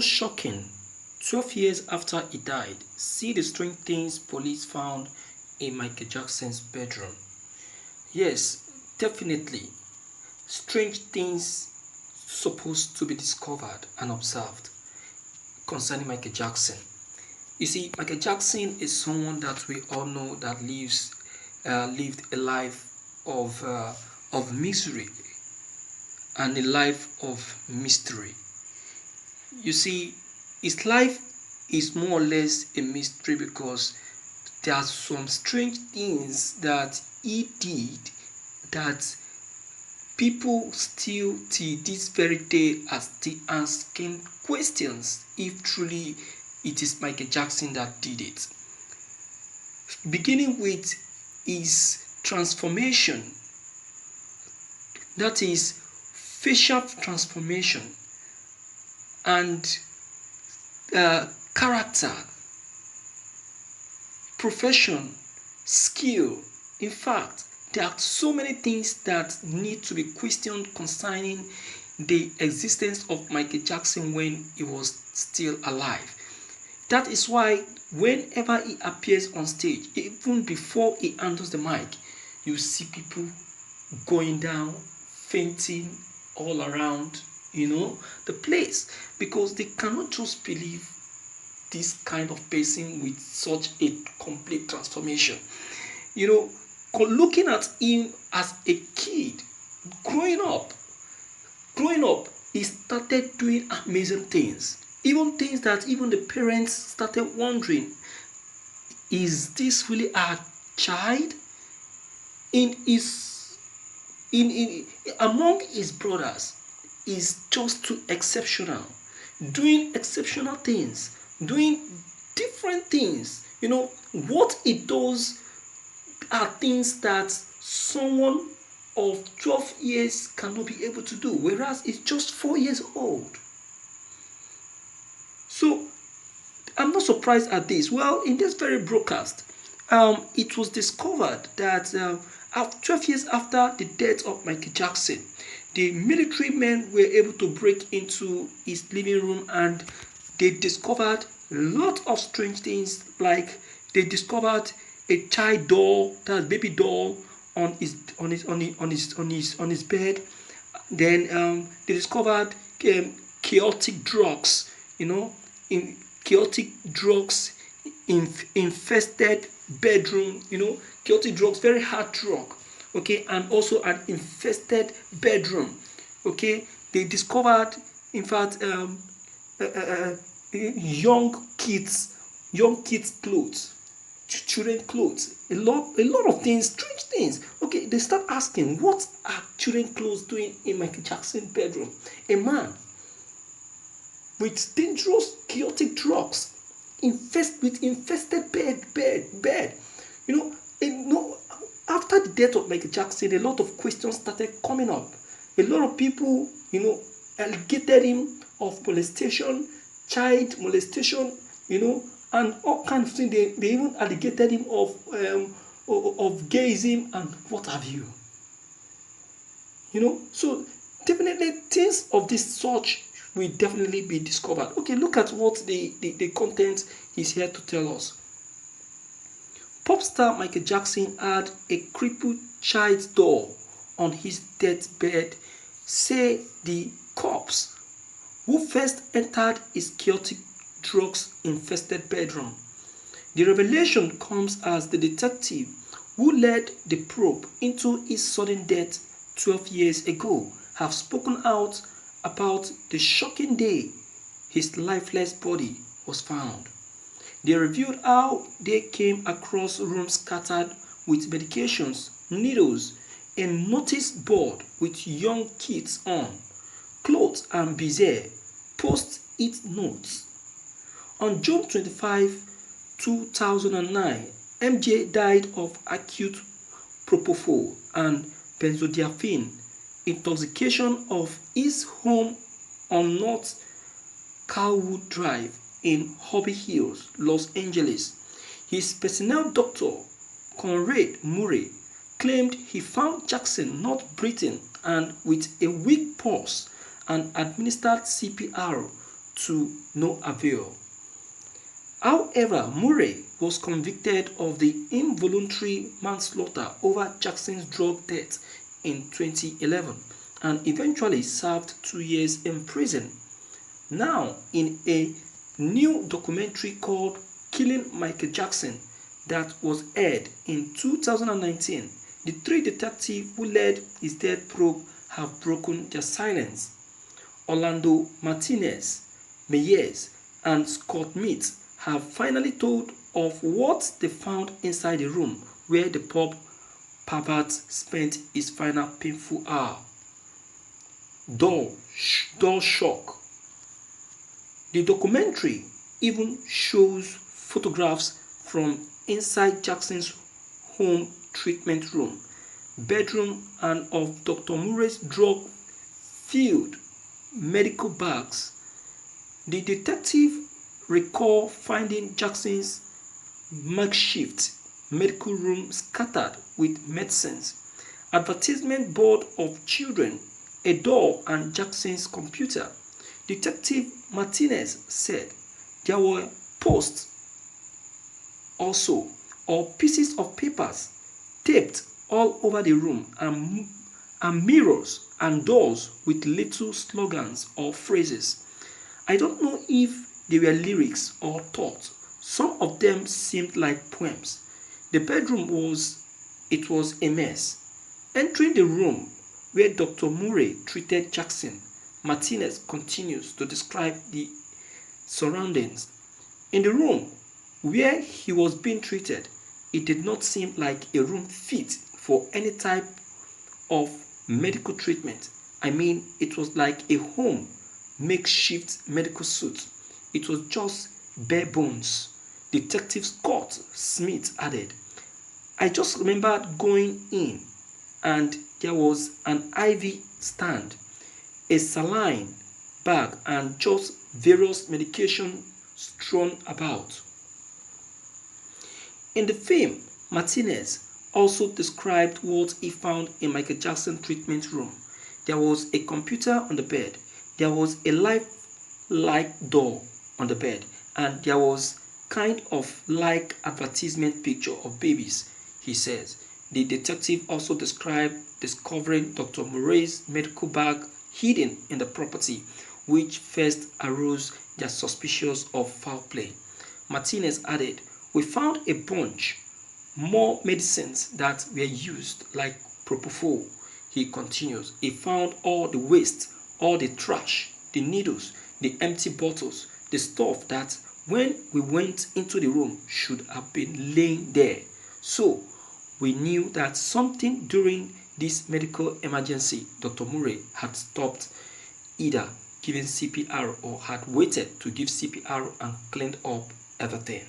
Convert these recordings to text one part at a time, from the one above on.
so shocking. 12 years after he died, see the strange things police found in Michael Jackson's bedroom. Yes, definitely, strange things supposed to be discovered and observed concerning Michael Jackson. You see, Michael Jackson is someone that we all know that lived a life of misery and a life of mystery. You see, his life is more or less a mystery because there are some strange things that he did that people still till this very day are still asking questions if truly it is Michael Jackson that did it. Beginning with his transformation, that is facial transformation and character, profession, skill. In fact, there are so many things that need to be questioned concerning the existence of Michael Jackson when he was still alive. That is why whenever he appears on stage, even before he handles the mic, you see people going down, fainting all around, the place, because they cannot just believe this kind of person with such a complete transformation. Looking at him as a kid, growing up, he started doing amazing things, even things that even the parents started wondering, is this really our child? In his in among his brothers, is just too exceptional, doing exceptional things, doing different things. What he does are things that someone of 12 years cannot be able to do, whereas it's just 4 years old. So I'm not surprised at this. Well, in this very broadcast, it was discovered that 12 years after the death of Michael Jackson, the military men were able to break into his living room and they discovered a lot of strange things, like they discovered a child doll, that baby doll, on his bed. Then they discovered chaotic drugs, in chaotic drugs infested bedroom, chaotic drugs, very hard drug, okay, and also an infested bedroom, okay. They discovered, in fact, young kids clothes, children clothes, a lot of things, strange things. Okay, they start asking, what are children clothes doing in Michael Jackson's bedroom? A man with dangerous chaotic drugs, infested bed. After the death of Michael Jackson, a lot of questions started coming up. A lot of people, allegated him of molestation, child molestation, and all kinds of things. They even allegated him of gayism and what have you. So definitely things of this sort will definitely be discovered. Okay, look at what the content is here to tell us. Pop star Michael Jackson had a crippled child's doll on his deathbed, say the corpse who first entered his chaotic drugs-infested bedroom. The revelation comes as the detective who led the probe into his sudden death 12 years ago have spoken out about the shocking day his lifeless body was found. They revealed how they came across rooms scattered with medications, needles, a notice board with young kids on, clothes and bizarre post-it notes. On June 25, 2009, MJ died of acute propofol and benzodiazepine intoxication of his home on North Calwood Drive in Hobby Hills, Los Angeles. His personnel doctor, Conrad Murray, claimed he found Jackson not breathing and with a weak pulse and administered CPR to no avail. However, Murray was convicted of the involuntary manslaughter over Jackson's drug death in 2011 and eventually served 2 years in prison. Now, in a new documentary called Killing Michael Jackson that was aired in 2019, the three detectives who led his death probe have broken their silence. Orlando Martinez, Meyers, and Scott Mead have finally told of what they found inside the room where the pop pervert spent his final painful hour. Dull shock. The documentary even shows photographs from inside Jackson's home treatment room, bedroom, and of Dr. Murray's drug-filled medical bags. The detective recall finding Jackson's makeshift medical room scattered with medicines, advertisement board of children, a doll, and Jackson's computer. Detective Martinez said there were posts also, or pieces of papers taped all over the room, and mirrors and doors with little slogans or phrases. I don't know if they were lyrics or thoughts. Some of them seemed like poems. The bedroom was a mess. Entering the room where Dr. Murray treated Jackson, Martinez continues to describe the surroundings. In the room where he was being treated, it did not seem like a room fit for any type of medical treatment. I mean, it was like a home makeshift medical suit. It was just bare bones. Detective Scott Smith added, I just remembered going in and there was an IV stand, a saline bag, and just various medication strewn about. In the film, Martinez also described what he found in Michael Jackson's treatment room. There was a computer on the bed, there was a lifelike doll on the bed, and there was kind of like advertisement picture of babies, he says. The detective also described discovering Dr. Murray's medical bag hidden in the property, which first aroused their suspicions of foul play. Martinez added, we found a bunch more medicines that were used, like propofol. He continues, he found all the waste, all the trash, the needles, the empty bottles, the stuff that when we went into the room should have been laying there. So we knew that something during this medical emergency, Dr. Murray had stopped either giving CPR or had waited to give CPR and cleaned up everything.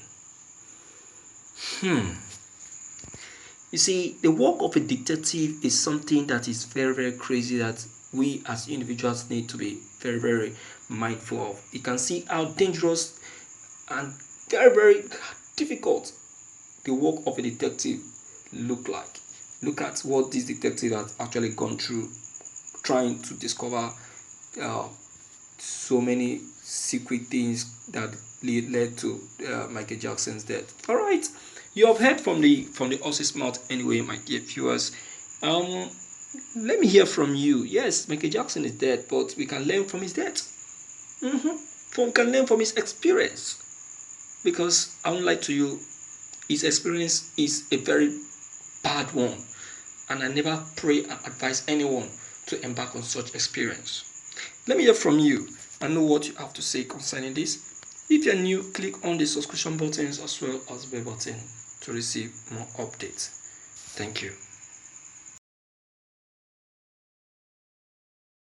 You see, the work of a detective is something that is very, very crazy that we as individuals need to be very, very mindful of. You can see how dangerous and very, very difficult the work of a detective look like. Look at what this detective has actually gone through trying to discover so many secret things that led to Michael Jackson's death. All right, you have heard from the horse's mouth anyway, my dear viewers. Let me hear from you. Yes, Michael Jackson is dead, but we can learn from his death. We can learn from his experience, because I won't lie to you, his experience is a very bad one, and I never pray and advise anyone to embark on such experience. Let me hear from you and know what you have to say concerning this. If you're new, click on the subscription buttons as well as bell button to receive more updates. Thank you.